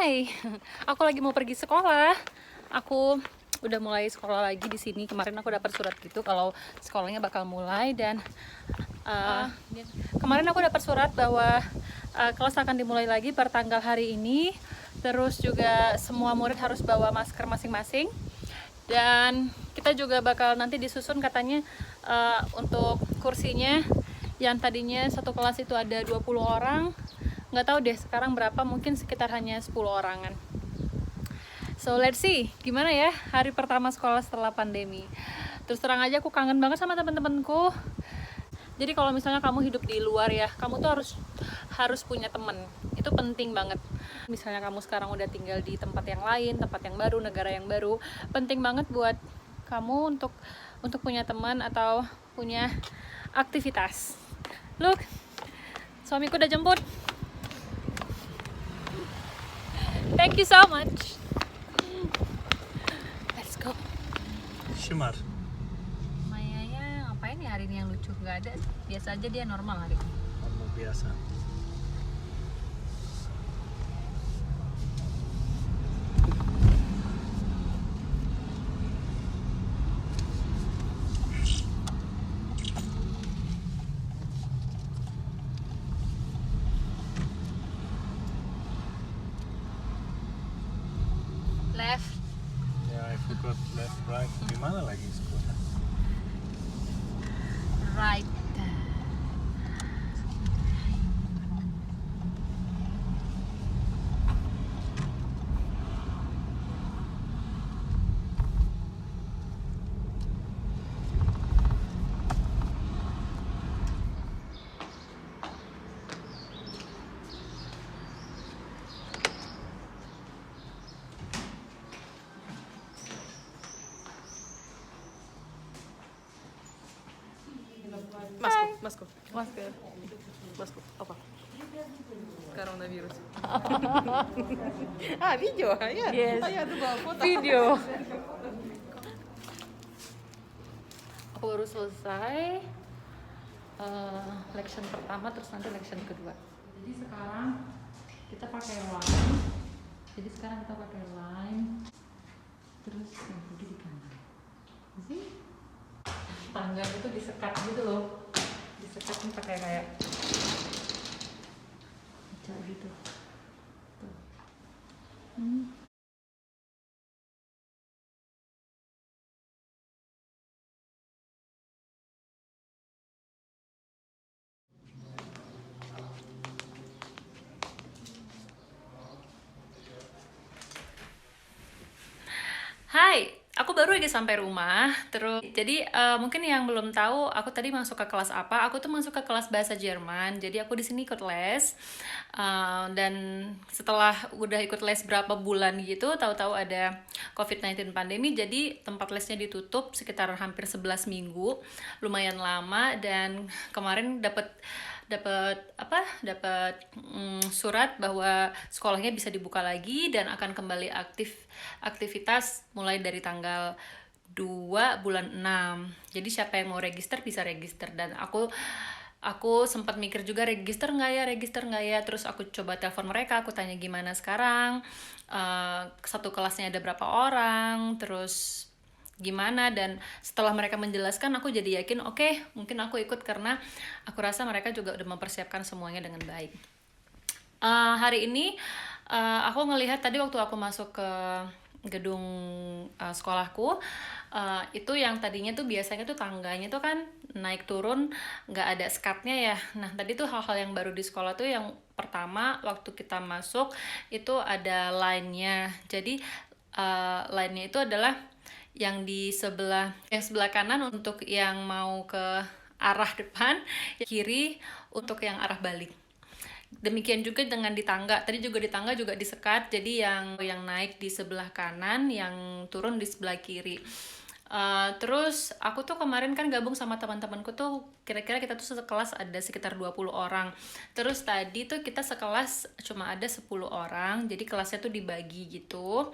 Hai, aku lagi mau pergi sekolah. Aku udah mulai sekolah lagi di sini. Kemarin aku dapat surat gitu kalau sekolahnya bakal mulai dan uh, kemarin aku dapat surat bahwa kelas akan dimulai lagi per tanggal hari ini. Terus juga semua murid harus bawa masker masing-masing. Dan kita juga bakal nanti disusun katanya untuk kursinya yang tadinya satu kelas itu ada 20 orang, nggak tahu deh sekarang berapa, mungkin sekitar hanya 10 orangan. So let's see gimana ya hari pertama sekolah setelah pandemi. Terus terang aja aku kangen banget sama teman-temanku. Jadi kalau misalnya kamu hidup di luar ya, kamu tuh harus punya teman. Itu penting banget. Misalnya kamu sekarang udah tinggal di tempat yang lain, tempat yang baru, negara yang baru, penting banget buat kamu untuk punya teman atau punya aktivitas. Look, suamiku udah jemput. Thank you so much. Let's go. Shimar. Mayanya ngapain ya hari ini yang lucu? Gak ada, biasa aja dia normal hari ini. Normal biasa. Left. Ya, I forgot left, right. Gimana lagi sekolah? Right. Masku. Masker. Masku. Apa? Coronavirus. Video. Ya. Yes. Tuh bawa foto. Video. Aku baru selesai lection pertama, terus nanti lection kedua. Jadi sekarang kita pakai line. Jadi sekarang kita pakai line. Terus yang pergi di kanan. Sih? Tangga itu disekat gitu loh. Disekat nih pakai kayak kaca gitu. Tuh. Hai, aku baru aja sampai rumah. Terus jadi mungkin yang belum tahu, aku tadi masuk ke kelas apa? Aku tuh masuk ke kelas bahasa Jerman. Jadi aku di sini ikut les. Dan setelah udah ikut les berapa bulan gitu, tahu-tahu ada COVID-19 pandemi, jadi tempat lesnya ditutup sekitar hampir 11 minggu. Lumayan lama, dan kemarin dapat surat bahwa sekolahnya bisa dibuka lagi dan akan kembali aktivitas mulai dari tanggal 2 bulan 6. Jadi siapa yang mau register bisa register, dan aku sempat mikir juga register nggak ya, terus aku coba telepon mereka, aku tanya gimana sekarang, satu kelasnya ada berapa orang, terus gimana, dan setelah mereka menjelaskan aku jadi yakin oke, mungkin aku ikut karena aku rasa mereka juga udah mempersiapkan semuanya dengan baik. Hari ini aku ngelihat tadi waktu aku masuk ke gedung sekolahku, itu yang tadinya tuh biasanya tuh tangganya tuh kan naik turun nggak ada skatnya ya. Nah tadi tuh hal-hal yang baru di sekolah tuh, yang pertama waktu kita masuk itu ada line-nya. Jadi line-nya itu adalah yang sebelah kanan untuk yang mau ke arah depan, kiri untuk yang arah balik. Demikian juga dengan di tangga. Tadi juga di tangga juga disekat. Jadi yang naik di sebelah kanan, yang turun di sebelah kiri. Terus aku tuh kemarin kan gabung sama teman-temanku tuh, kira-kira kita tuh sekelas ada sekitar 20 orang. Terus tadi tuh kita sekelas cuma ada 10 orang, jadi kelasnya tuh dibagi gitu.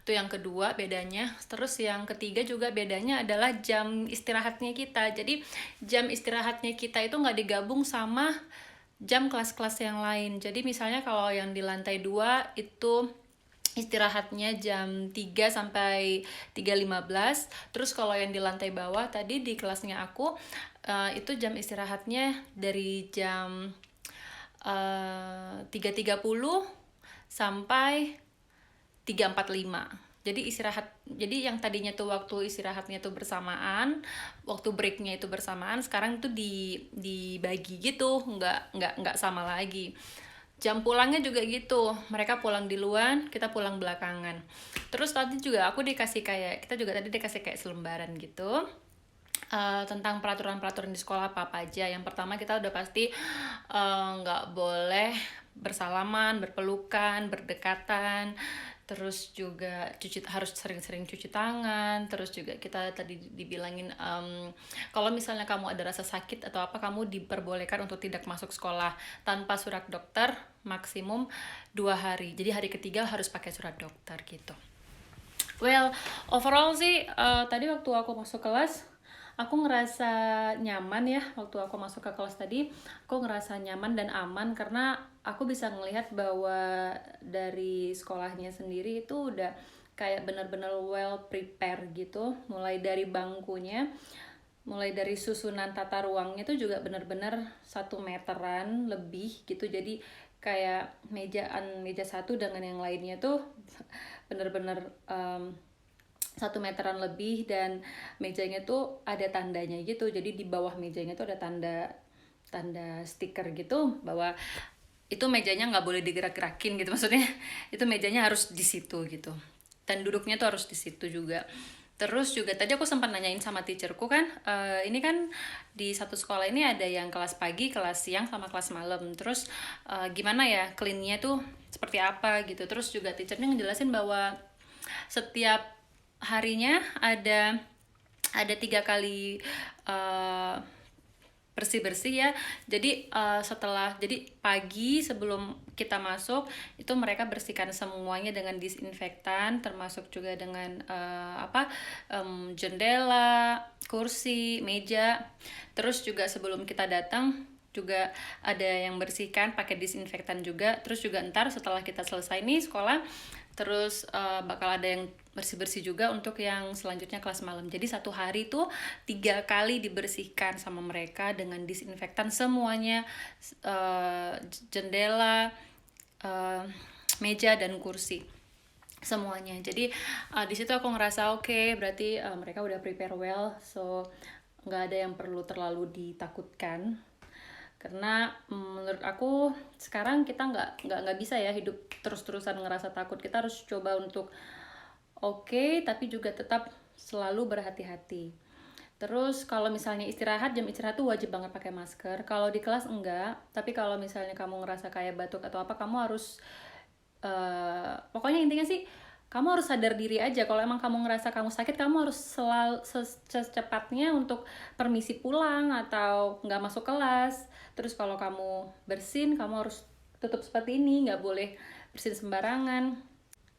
Itu yang kedua bedanya. Terus yang ketiga juga bedanya adalah jam istirahatnya kita. Jadi jam istirahatnya kita itu nggak digabung sama jam kelas-kelas yang lain. Jadi misalnya kalau yang di lantai 2 itu istirahatnya jam 3 sampai 3.15. Terus kalau yang di lantai bawah tadi di kelasnya aku itu jam istirahatnya dari jam 3.30 sampai 3.45. Jadi yang tadinya tuh waktu istirahatnya tuh bersamaan, waktu breaknya itu bersamaan, sekarang tuh dibagi gitu, nggak sama lagi. Jam pulangnya juga gitu, mereka pulang duluan, kita pulang belakangan. Terus tadi juga kita juga tadi dikasih kayak selembaran gitu, tentang peraturan-peraturan di sekolah apa aja. Yang pertama kita udah pasti nggak boleh bersalaman, berpelukan, berdekatan. Terus juga harus sering-sering cuci tangan. Terus juga kita tadi dibilangin kalau misalnya kamu ada rasa sakit atau apa, kamu diperbolehkan untuk tidak masuk sekolah tanpa surat dokter maksimum 2 hari. Jadi hari ketiga harus pakai surat dokter gitu. Well, overall sih tadi waktu aku masuk kelas, aku ngerasa nyaman ya. Waktu aku masuk ke kelas tadi, aku ngerasa nyaman dan aman karena aku bisa ngelihat bahwa dari sekolahnya sendiri itu udah kayak benar-benar well prepare gitu. Mulai dari bangkunya, mulai dari susunan tata ruangnya itu juga benar-benar 1 meteran lebih gitu. Jadi kayak meja satu dengan yang lainnya tuh benar-benar 1 meteran lebih, dan mejanya tuh ada tandanya gitu. Jadi di bawah mejanya tuh ada tanda stiker gitu bahwa itu mejanya nggak boleh digerak-gerakin gitu, maksudnya itu mejanya harus di situ gitu, dan duduknya tuh harus di situ juga. Terus juga tadi aku sempat nanyain sama teacherku kan, ini kan di satu sekolah ini ada yang kelas pagi, kelas siang, sama kelas malam. Terus gimana ya clean-nya tuh seperti apa gitu. Terus juga teachernya ngejelasin bahwa setiap harinya ada 3 kali bersih-bersih ya. Jadi jadi pagi sebelum kita masuk itu mereka bersihkan semuanya dengan disinfektan, termasuk juga dengan jendela, kursi, meja. Terus juga sebelum kita datang juga ada yang bersihkan pakai disinfektan juga. Terus juga ntar setelah kita selesai nih sekolah, terus bakal ada yang bersih-bersih juga untuk yang selanjutnya kelas malam. Jadi 1 hari tuh 3 kali dibersihkan sama mereka dengan disinfektan semuanya, jendela, meja dan kursi semuanya. Jadi di situ aku ngerasa oke, berarti mereka udah prepare well, so nggak ada yang perlu terlalu ditakutkan. Karena menurut aku sekarang kita nggak bisa ya hidup terus-terusan ngerasa takut. Kita harus coba untuk oke, tapi juga tetap selalu berhati-hati. Terus kalau misalnya jam istirahat tuh wajib banget pakai masker. Kalau di kelas enggak, tapi kalau misalnya kamu ngerasa kayak batuk atau apa, kamu harus pokoknya intinya sih kamu harus sadar diri aja. Kalau emang kamu ngerasa kamu sakit, kamu harus selalu secepatnya untuk permisi pulang atau nggak masuk kelas. Terus kalau kamu bersin, kamu harus tutup seperti ini, nggak boleh bersin sembarangan.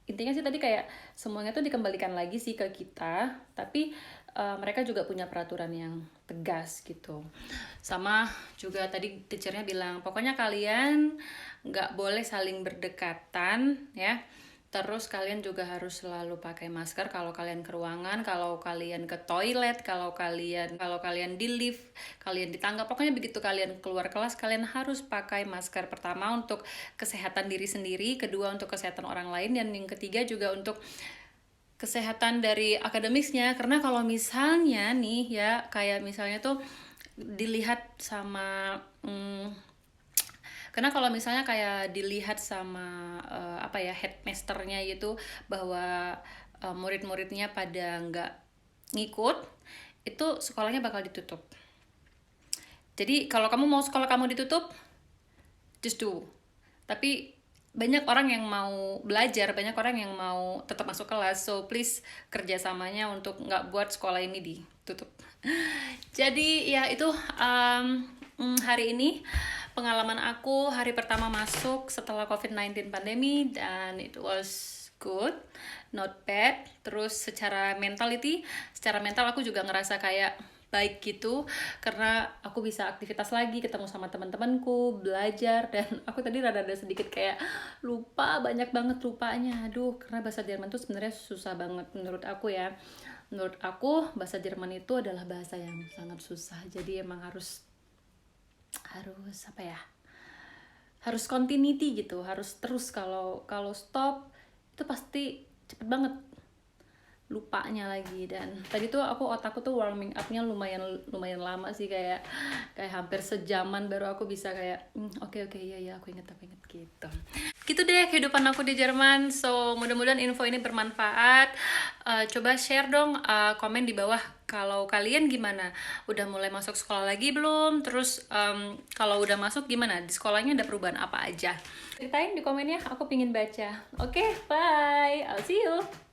Intinya sih tadi kayak semuanya tuh dikembalikan lagi sih ke kita, tapi mereka juga punya peraturan yang tegas gitu. Sama juga tadi teachernya bilang, pokoknya kalian nggak boleh saling berdekatan ya. Terus kalian juga harus selalu pakai masker kalau kalian ke ruangan, kalau kalian ke toilet, kalau kalian di lift, kalian di tangga. Pokoknya begitu kalian keluar kelas, kalian harus pakai masker. Pertama untuk kesehatan diri sendiri, kedua untuk kesehatan orang lain, dan yang ketiga juga untuk kesehatan dari akademisnya. Karena kalau misalnya nih ya, kayak misalnya tuh dilihat sama karena kalau misalnya kayak dilihat sama headmasternya gitu, bahwa murid-muridnya pada nggak ngikut, itu sekolahnya bakal ditutup. Jadi kalau kamu mau sekolah kamu ditutup, just do. Tapi banyak orang yang mau belajar, banyak orang yang mau tetap masuk kelas, so please kerjasamanya untuk nggak buat sekolah ini ditutup. Jadi ya itu hari ini pengalaman aku hari pertama masuk setelah COVID-19 pandemi, dan it was good, not bad. Terus secara mental aku juga ngerasa kayak baik gitu, karena aku bisa aktivitas lagi, ketemu sama teman-temanku, belajar. Dan aku tadi rada-rada sedikit kayak lupa, banyak banget lupanya. Aduh, karena bahasa Jerman tuh sebenarnya susah banget menurut aku ya. Menurut aku bahasa Jerman itu adalah bahasa yang sangat susah, jadi emang harus apa ya, harus continuity gitu, harus terus. Kalau stop itu pasti cepet banget lupanya lagi. Dan tadi tuh otakku tuh warming upnya lumayan lama sih, kayak hampir sejaman baru aku bisa kayak oke, iya aku inget gitu deh kehidupan aku di Jerman. So mudah-mudahan info ini bermanfaat. Coba share dong, komen di bawah kalau kalian gimana, udah mulai masuk sekolah lagi belum, terus kalau udah masuk gimana, di sekolahnya ada perubahan apa aja, ceritain di komen ya, aku pingin baca. Oke, bye, I'll see you.